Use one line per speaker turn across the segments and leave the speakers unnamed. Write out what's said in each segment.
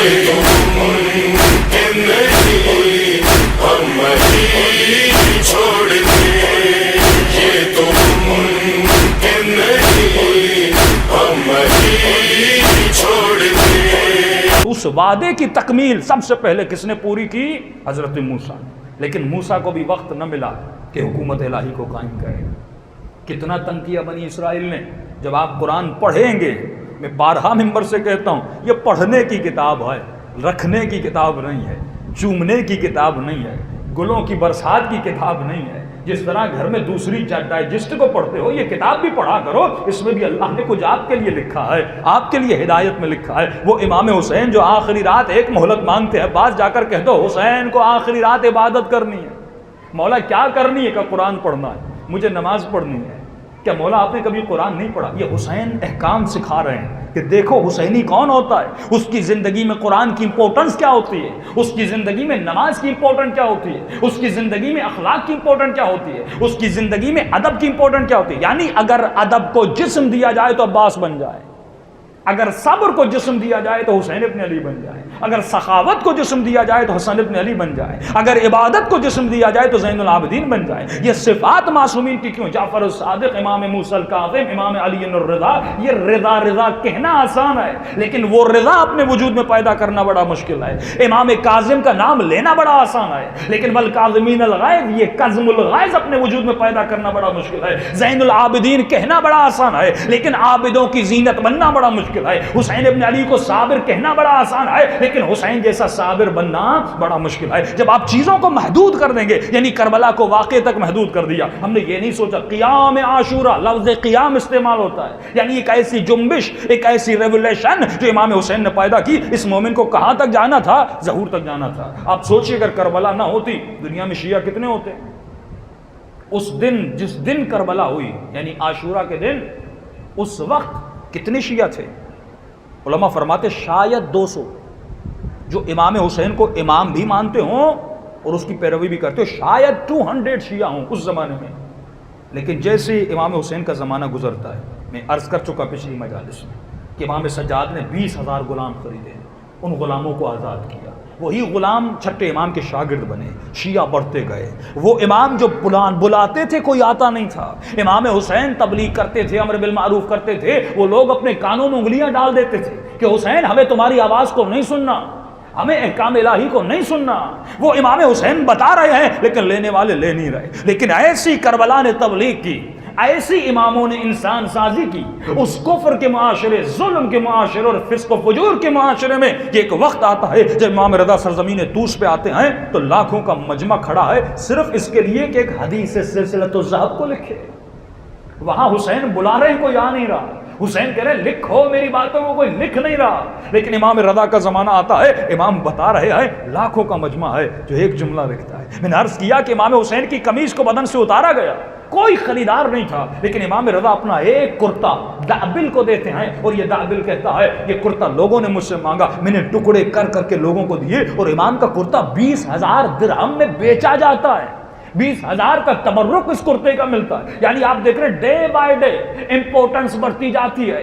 یہ تو ممکن نہیں ہم مدین چھوڑ دیں، یہ تو ممکن نہیں ہم مدین چھوڑ دیں۔
اس وعدے کی تکمیل سب سے پہلے کس نے پوری کی؟ حضرت موسیٰ۔ لیکن موسیٰ کو بھی وقت نہ ملا کہ حکومت الہی کو قائم کرے۔ کتنا تنگ کیا بنی اسرائیل نے۔ جب آپ قرآن پڑھیں گے، میں بارہا ممبر سے کہتا ہوں، یہ پڑھنے کی کتاب ہے، رکھنے کی کتاب نہیں ہے، چومنے کی کتاب نہیں ہے، گلوں کی برسات کی کتاب نہیں ہے۔ جس طرح گھر میں دوسری ڈائجسٹ کو پڑھتے ہو، یہ کتاب بھی پڑھا کرو، اس میں بھی اللہ نے کچھ آپ کے لیے لکھا ہے، آپ کے لیے ہدایت میں لکھا ہے۔ وہ امام حسین جو آخری رات ایک مہلت مانگتے ہیں، بعض جا کر کہہ دو حسین کو آخری رات عبادت کرنی ہے۔ مولا کیا کرنی ہے؟ کہ قرآن پڑھنا ہے، مجھے نماز پڑھنی ہے۔ کیا مولا آپ نے کبھی قرآن نہیں پڑھا؟ یہ حسین احکام سکھا رہے ہیں کہ دیکھو حسینی کون ہوتا ہے، اس کی زندگی میں قرآن کی امپورٹنس کیا ہوتی ہے، اس کی زندگی میں نماز کی امپورٹنس کیا ہوتی ہے، اس کی زندگی میں اخلاق کی امپورٹنس کیا ہوتی ہے، اس کی زندگی میں ادب کی امپورٹنس کیا ہوتی ہے۔ یعنی اگر ادب کو جسم دیا جائے تو عباس بن جائے، اگر صبر کو جسم دیا جائے تو حسین ابن علی بن جائے، اگر سخاوت کو جسم دیا جائے تو حسن ابن علی بن جائے، اگر عبادت کو جسم دیا جائے تو زین العابدین بن جائے۔ یہ صفات معصومین کی کیوں؟ جعفر الصادق، امام موسیٰ الکاظم، امام علی الرضا۔ یہ رضا رضا کہنا آسان ہے، لیکن وہ رضا اپنے وجود میں پیدا کرنا بڑا مشکل ہے۔ امام کاظم کا نام لینا بڑا آسان ہے، لیکن والکاظمین الغیظ، یہ کظم الغیظ اپنے وجود میں پیدا کرنا بڑا مشکل ہے۔ زین العابدین کہنا بڑا آسان ہے، لیکن عابدوں کی زینت بننا بڑا مشکل ہے۔ حسین ابن علی کو صابر کہنا بڑا آسان ہے، لیکن حسین جیسا صابر بننا بڑا مشکل ہے۔ جب آپ چیزوں کو محدود کر دیں گے، یعنی کربلا کو واقعے تک محدود کر دیا، ہم نے یہ نہیں سوچا قیام عاشورہ، لفظ قیام استعمال ہوتا ہے، یعنی ایک ایسی جنبش، ایک ایسی ریولیشن جو امام حسین نے پیدا کی۔ اس مومن کو کہاں تک جانا تھا؟ ظہور تک جانا تھا۔ آپ سوچئے اگر کربلا نہ ہوتی، دنیا میں شیعہ کتنے ہوتے؟ اس دن، جس دن کربلا ہوئی، یعنی عاشورہ کے دن، اس وقت کتنے شیعہ تھے؟ علماء فرماتے شاید 200 جو امام حسین کو امام بھی مانتے ہوں اور اس کی پیروی بھی کرتے ہو، شاید 200 شیعہ ہوں اس زمانے میں۔ لیکن جیسے امام حسین کا زمانہ گزرتا ہے، میں عرض کر چکا پچھلی مجالس میں کہ امام سجاد نے 20,000 غلام خریدے، ان غلاموں کو آزاد کیا، وہی غلام چھٹے امام کے شاگرد بنے، شیعہ بڑھتے گئے۔ وہ امام جو بلاتے تھے کوئی آتا نہیں تھا، امام حسین تبلیغ کرتے تھے، امر بالمعروف کرتے تھے، وہ لوگ اپنے کانوں میں انگلیاں ڈال دیتے تھے کہ حسین ہمیں تمہاری آواز کو نہیں سننا، ہمیں احکام الہی کو نہیں سننا۔ وہ امام حسین بتا رہے ہیں لیکن لینے والے لے نہیں رہے۔ لیکن ایسی کربلا نے تبلیغ کی، ایسی اماموں نے انسان سازی کی، اس کفر کے معاشرے، ظلم کے معاشرے اور فسق و فجور کے معاشرے میں یہ ایک وقت آتا ہے جب امام رضا سرزمین طوس پہ آتے ہیں تو لاکھوں کا مجمع کھڑا ہے صرف اس کے لیے کہ ایک حدیث سلسلۃ الذہب کو لکھے۔ وہاں حسین بلا رہے ہیں، کوئی آ نہیں رہا، حسین کہہ رہے ہیں لکھو میری باتوں کو، کوئی لکھ نہیں رہا۔ لیکن امام رضا کا زمانہ آتا ہے، امام بتا رہے ہیں، لاکھوں کا مجمع ہے جو ایک جملہ لکھتا ہے۔ میں نے عرض کیا کہ امام حسین کی قمیص کو بدن سے اتارا گیا، کوئی خریدار نہیں تھا، لیکن امام رضا اپنا ایک کرتا دعبل کو دیتے ہیں اور یہ دعبل کہتا ہے یہ کرتا لوگوں نے مجھ سے مانگا، میں نے ٹکڑے کر کر کے لوگوں کو دیے، اور امام کا کرتا 20,000 درہم میں بیچا جاتا ہے۔ 20,000 کا تبرک اس کرتے کا ملتا ہے۔ یعنی آپ دیکھ رہے ہیں ڈے بائی ڈے امپورٹنس بڑھتی جاتی ہے،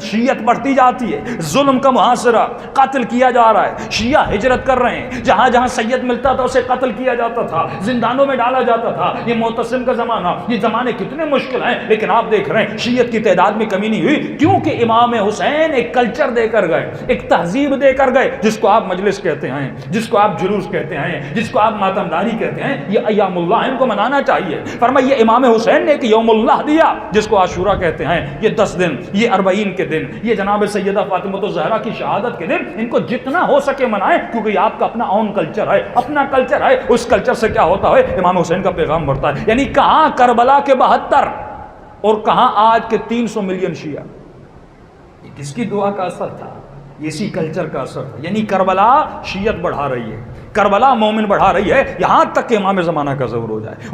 شیعت بڑھتی جاتی ہے، ظلم کا محاصرہ، قتل کیا جا رہا ہے، شیعہ ہجرت کر رہے ہیں، جہاں جہاں سید ملتا تھا اسے قتل کیا جاتا تھا، زندانوں میں ڈالا جاتا تھا۔ یہ معتصم کا زمانہ، یہ زمانے کتنے مشکل ہیں، لیکن آپ دیکھ رہے ہیں شیعت کی تعداد میں کمی نہیں ہوئی، کیونکہ امام حسین ایک کلچر دے کر گئے، ایک تہذیب دے کر گئے، جس کو آپ مجلس کہتے ہیں، جس کو آپ جلوس کہتے ہیں، جس کو آپ ماتمداری کہتے ہیں، یہ ایام اللہ ان کو منانا چاہیے۔ فرمایا یہ امام حسین نے ایک یوم اللہ دیا جس کو عاشورہ کہتے ہیں، یہ 10 دن، یہ 40 کے دن، یہ جناب سیدہ فاطمہ الزہرا کی شہادت کے دن، ان کو جتنا ہو سکے منائیں، کیونکہ یہ آپ کا اپنا اون کلچر ہے، اپنا کلچر ہے۔ اس کلچر سے کیا ہوتا ہے؟ امام حسین کا پیغام بڑھتا ہے۔ یعنی کہاں کربلا کے 72 اور کہاں آج کے 300 ملین شیعہ، یہ کس کی دعا کا اثر تھا؟ اسی کلچر کا اثر تھا۔ یعنی کربلا شیعت بڑھا رہی ہے، کربلا مومن بڑھا رہی ہے، یہاں تک کہ امام زمانہ کا ظہور ہو جائے۔